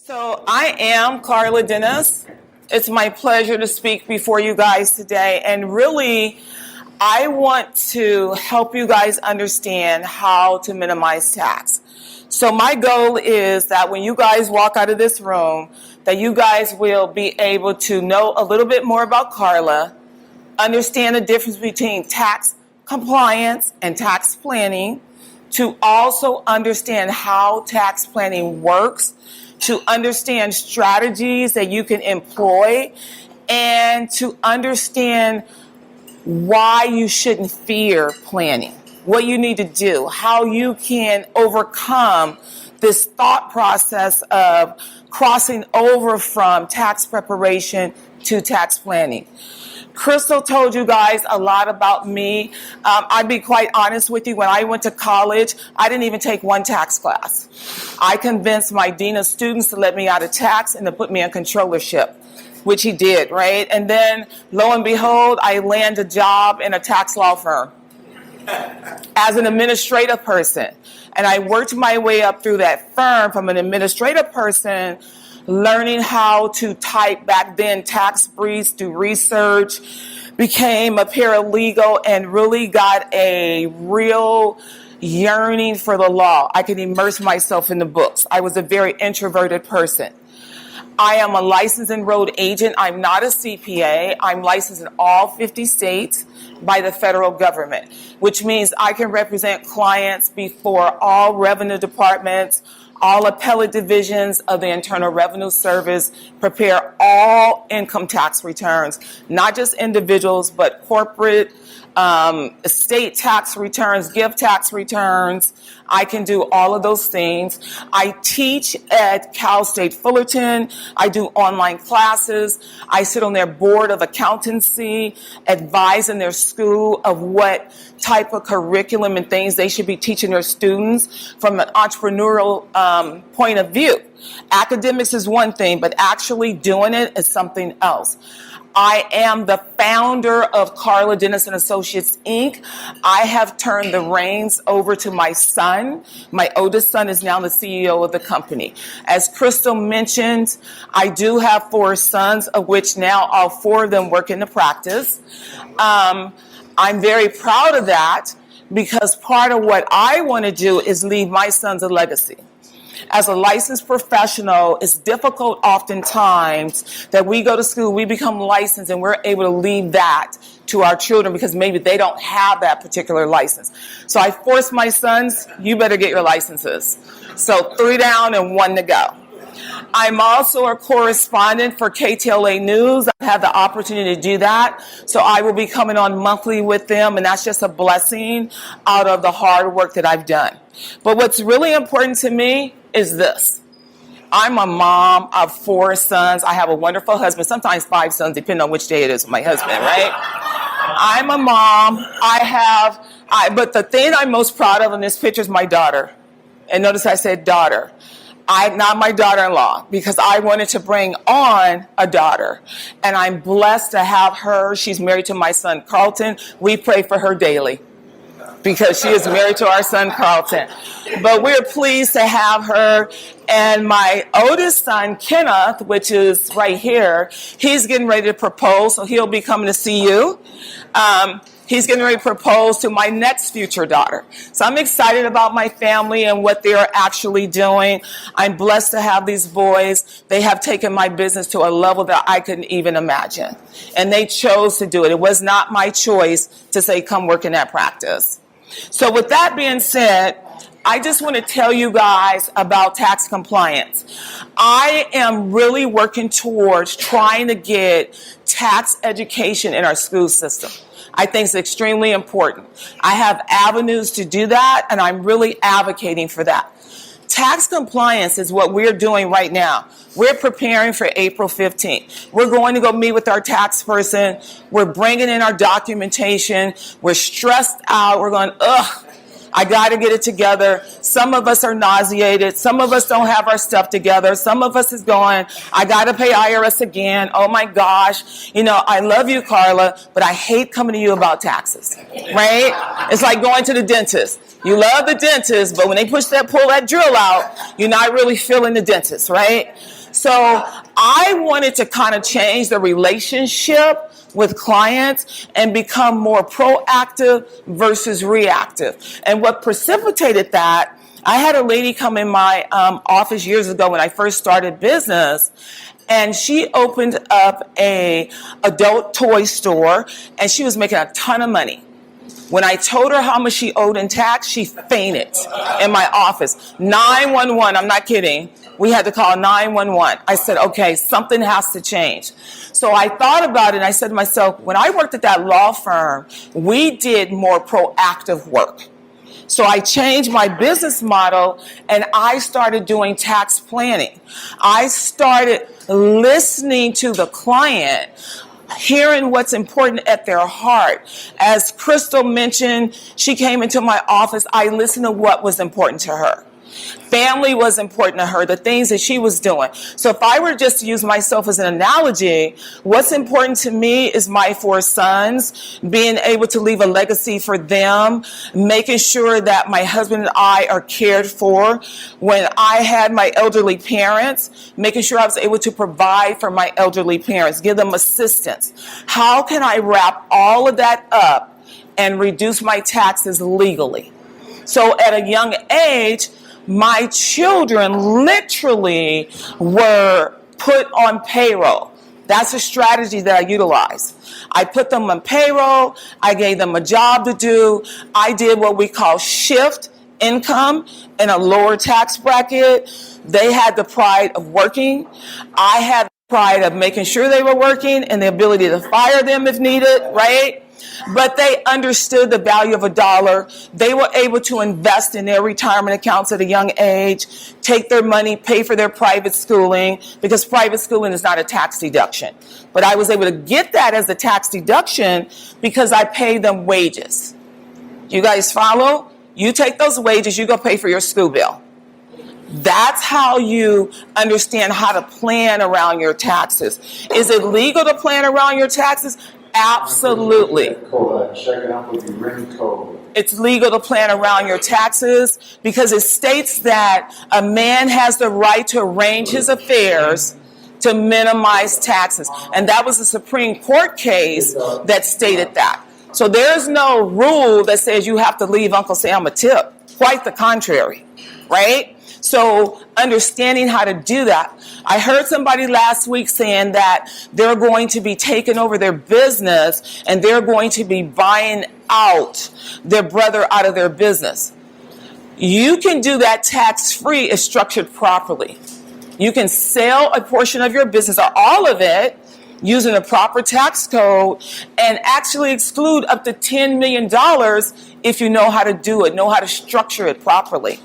So I am Karla Dennis. It's my pleasure to speak before you guys today. And really, I want to help you guys understand how to minimize tax. So my goal is that when you guys walk out of this room, that you guys will be able to know a little bit more about Karla, understand the difference between tax compliance and tax planning, to also understand how tax planning works, to understand strategies that you can employ, and to understand why you shouldn't fear planning, what you need to do, how you can overcome this thought process of crossing over from tax preparation to tax planning. Crystal told you guys a lot about me. I'd be quite honest with you. When I went to college, I didn't even take one tax class. I convinced my dean of students to let me out of tax and to put me in controllership, which he did, right? And then, lo and behold, I landed a job in a tax law firm as an administrative person. And I worked my way up through that firm from an administrative person, learning how to type back then tax briefs, do research, became a paralegal, and really got a real yearning for the law. I could immerse myself in the books. I was a very introverted person. I am a licensed enrolled agent. I'm not a CPA. I'm licensed in all 50 states by the federal government, which means I can represent clients before all revenue departments, all appellate divisions of the Internal Revenue Service, prepare all income tax returns, not just individuals, but corporate, estate tax returns, gift tax returns. I can do all of those things. I teach at Cal State Fullerton. I do online classes. I sit on their board of accountancy, advising their school of what type of curriculum and things they should be teaching their students from an entrepreneurial point of view. Academics is one thing, but actually doing it is something else. I am the founder of Karla Dennis and Associates, Inc. I have turned the reins over to my son. My oldest son is now the CEO of the company. As Crystal mentioned, I do have 4 sons, of which now all 4 of them work in the practice. I'm very proud of that because part of what I want to do is leave my sons a legacy. As a licensed professional, it's difficult oftentimes that we go to school, we become licensed, and we're able to leave that to our children because maybe they don't have that particular license. So I force my sons, you better get your licenses. So 3 down and 1 to go. I'm also a correspondent for KTLA News. I've had the opportunity to do that. So I will be coming on monthly with them, and that's just a blessing out of the hard work that I've done. But what's really important to me is this. I'm a mom of 4 sons. I have a wonderful husband, sometimes 5 sons, depending on which day it is with my husband, right? I'm a mom. But the thing I'm most proud of in this picture is my daughter. And notice I said daughter. Not my daughter-in-law, because I wanted to bring on a daughter. And I'm blessed to have her. She's married to my son, Carlton. We pray for her daily because she is married to our son, Carlton. But we're pleased to have her. And my oldest son, Kenneth, which is right here, he's getting ready to propose, so he'll be coming to see you. He's getting ready to propose to my next future daughter. So I'm excited about my family and what they're actually doing. I'm blessed to have these boys. They have taken my business to a level that I couldn't even imagine. And they chose to do it. It was not my choice to say, come work in that practice. So with that being said, I just want to tell you guys about tax compliance. I am really working towards trying to get tax education in our school system. I think it's extremely important. I have avenues to do that, and I'm really advocating for that. Tax compliance is what we're doing right now. We're preparing for April 15th. We're going to go meet with our tax person. We're bringing in our documentation. We're stressed out. We're going, I got to get it together. Some of us are nauseated. Some of us don't have our stuff together. Some of us is going, I got to pay IRS again. Oh my gosh. You know, I love you, Karla, but I hate coming to you about taxes, right? It's like going to the dentist. You love the dentist, but when they pull that drill out, you're not really feeling the dentist, right? So I wanted to kind of change the relationship with clients and become more proactive versus reactive. And what precipitated that, I had a lady come in my office years ago when I first started business, and she opened up a adult toy store, and she was making a ton of money. When I told her how much she owed in tax, she fainted in my office. 911, I'm not kidding. We had to call 911. I said, okay, something has to change. So I thought about it, and I said to myself, when I worked at that law firm, we did more proactive work. So I changed my business model, and I started doing tax planning. I started listening to the client, hearing what's important at their heart. As Crystal mentioned, she came into my office. I listened to what was important to her. Family was important to her, the things that she was doing. So if I were just to use myself as an analogy, what's important to me is my 4 sons, being able to leave a legacy for them, making sure that my husband and I are cared for. When I had my elderly parents, making sure I was able to provide for my elderly parents, give them assistance. How can I wrap all of that up and reduce my taxes legally? So at a young age, my children literally were put on payroll. That's a strategy that I utilized. I put them on payroll. I gave them a job to do. I did what we call shift income in a lower tax bracket. They had the pride of working. I had the pride of making sure they were working and the ability to fire them if needed, right? But they understood the value of a dollar. They were able to invest in their retirement accounts at a young age, take their money, pay for their private schooling, because private schooling is not a tax deduction. But I was able to get that as a tax deduction because I paid them wages. You guys follow? You take those wages, you go pay for your school bill. That's how you understand how to plan around your taxes. Is it legal to plan around your taxes? Absolutely. It's legal to plan around your taxes because it states that a man has the right to arrange his affairs to minimize taxes. And that was a Supreme Court case that stated that. So there's no rule that says you have to leave Uncle Sam a tip. Quite the contrary, right? So understanding how to do that. I heard somebody last week saying that they're going to be taking over their business and they're going to be buying out their brother out of their business. You can do that tax-free if structured properly. You can sell a portion of your business or all of it using a proper tax code and actually exclude up to $10 million if you know how to do it, know how to structure it properly.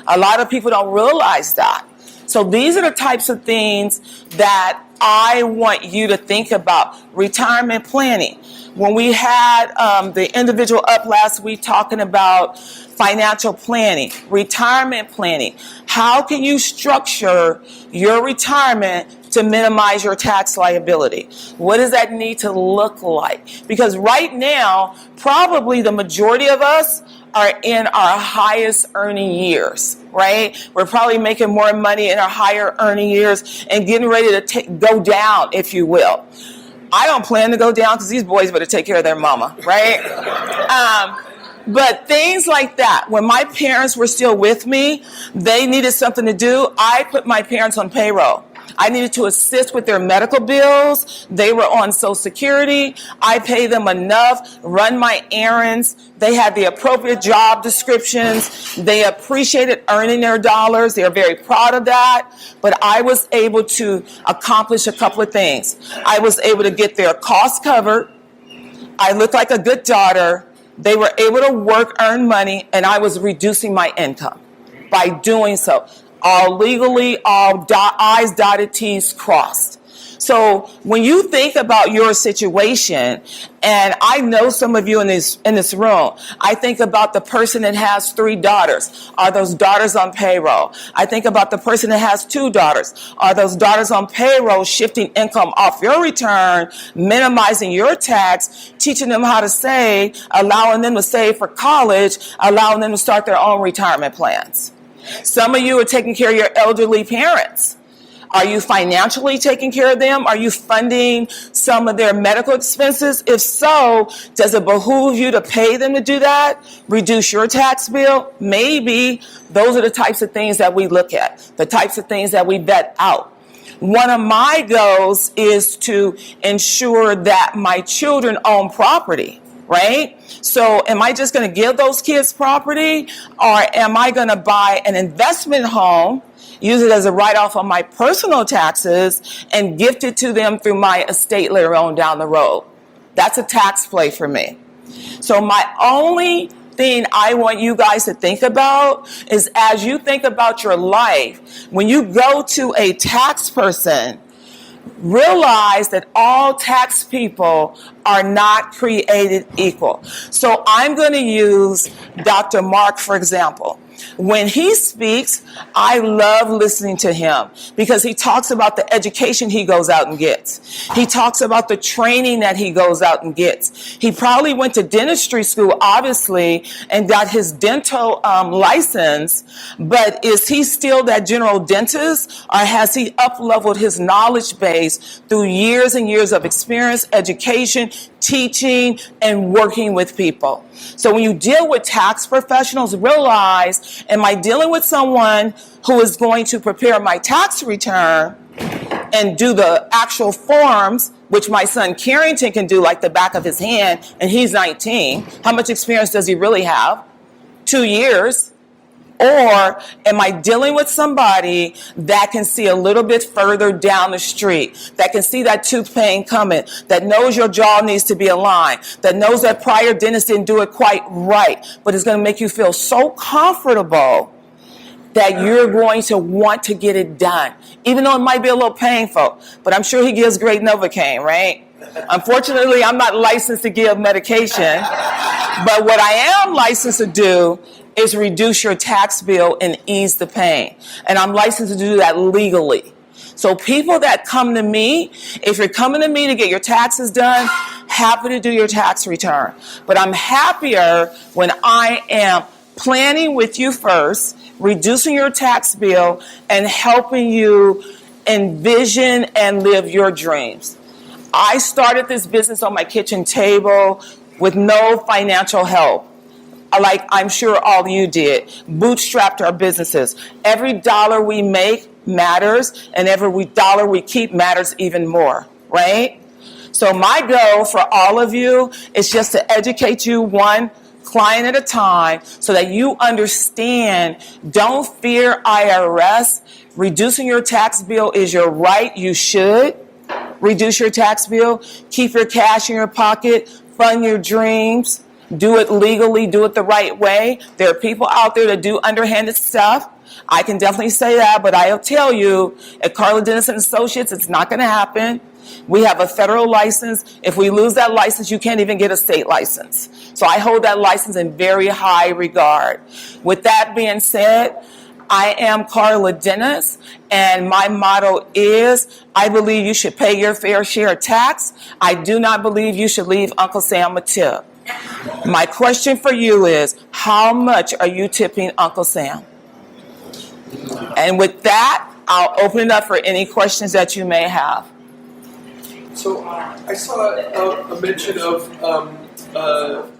A lot of people don't realize that. So these are the types of things that I want you to think about. Retirement planning. When we had the individual up last week talking about financial planning, retirement planning, how can you structure your retirement to minimize your tax liability? What does that need to look like? Because right now, probably the majority of us are in our highest earning years, right? We're probably making more money in our higher earning years and getting ready to go down, if you will. I don't plan to go down because these boys better take care of their mama, right? But things like that, when my parents were still with me, they needed something to do. I put my parents on payroll. I needed to assist with their medical bills. They were on Social Security. I paid them enough, run my errands. They had the appropriate job descriptions. They appreciated earning their dollars. They're very proud of that. But I was able to accomplish a couple of things. I was able to get their costs covered. I looked like a good daughter. They were able to work, earn money, and I was reducing my income by doing so. All legally, all I's dotted, T's crossed. So when you think about your situation, and I know some of you in this room, I think about the person that has 3 daughters. Are those daughters on payroll? I think about the person that has 2 daughters. Are those daughters on payroll, shifting income off your return, minimizing your tax, teaching them how to save, allowing them to save for college, allowing them to start their own retirement plans? Some of you are taking care of your elderly parents. Are you financially taking care of them? Are you funding some of their medical expenses? If so, does it behoove you to pay them to do that? Reduce your tax bill? Maybe. Those are the types of things that we look at, the types of things that we vet out. One of my goals is to ensure that my children own property, right? So am I just going to give those kids property, or am I going to buy an investment home, use it as a write-off on my personal taxes, and gift it to them through my estate later on down the road? That's a tax play for me. So my only thing I want you guys to think about is, as you think about your life, when you go to a tax person, realize that all tax people are not created equal. So I'm going to use Dr. Mark, for example. When he speaks, I love listening to him because he talks about the education he goes out and gets. He talks about the training that he goes out and gets. He probably went to dentistry school, obviously, and got his dental license, but is he still that general dentist, or has he up-leveled his knowledge base through years and years of experience, education, teaching, and working with people? So when you deal with tax professionals, realize, am I dealing with someone who is going to prepare my tax return and do the actual forms, which my son Carrington can do like the back of his hand, and he's 19. How much experience does he really have? 2 years. Or am I dealing with somebody that can see a little bit further down the street, that can see that tooth pain coming, that knows your jaw needs to be aligned, that knows that prior dentist didn't do it quite right, but it's going to make you feel so comfortable that you're going to want to get it done, even though it might be a little painful. But I'm sure he gives great Novocaine, right? Unfortunately, I'm not licensed to give medication, but what I am licensed to do is reduce your tax bill and ease the pain. And I'm licensed to do that legally. So people that come to me, if you're coming to me to get your taxes done, happy to do your tax return. But I'm happier when I am planning with you first, reducing your tax bill, and helping you envision and live your dreams. I started this business on my kitchen table with no financial help. Like I'm sure all of you did, bootstrapped our businesses. Every dollar we make matters, and every dollar we keep matters even more, right? So my goal for all of you is just to educate you one client at a time so that you understand, don't fear IRS. Reducing your tax bill is your right. You should reduce your tax bill. Keep your cash in your pocket. Fund your dreams. Do it legally, do it the right way. There are people out there that do underhanded stuff. I can definitely say that, but I'll tell you, at Karla Dennis and Associates, it's not going to happen. We have a federal license. If we lose that license, you can't even get a state license. So I hold that license in very high regard. With that being said, I am Karla Dennis, and my motto is, I believe you should pay your fair share of tax. I do not believe you should leave Uncle Sam a tip. My question for you is, how much are you tipping Uncle Sam? And with that, I'll open it up for any questions that you may have. So I saw a mention of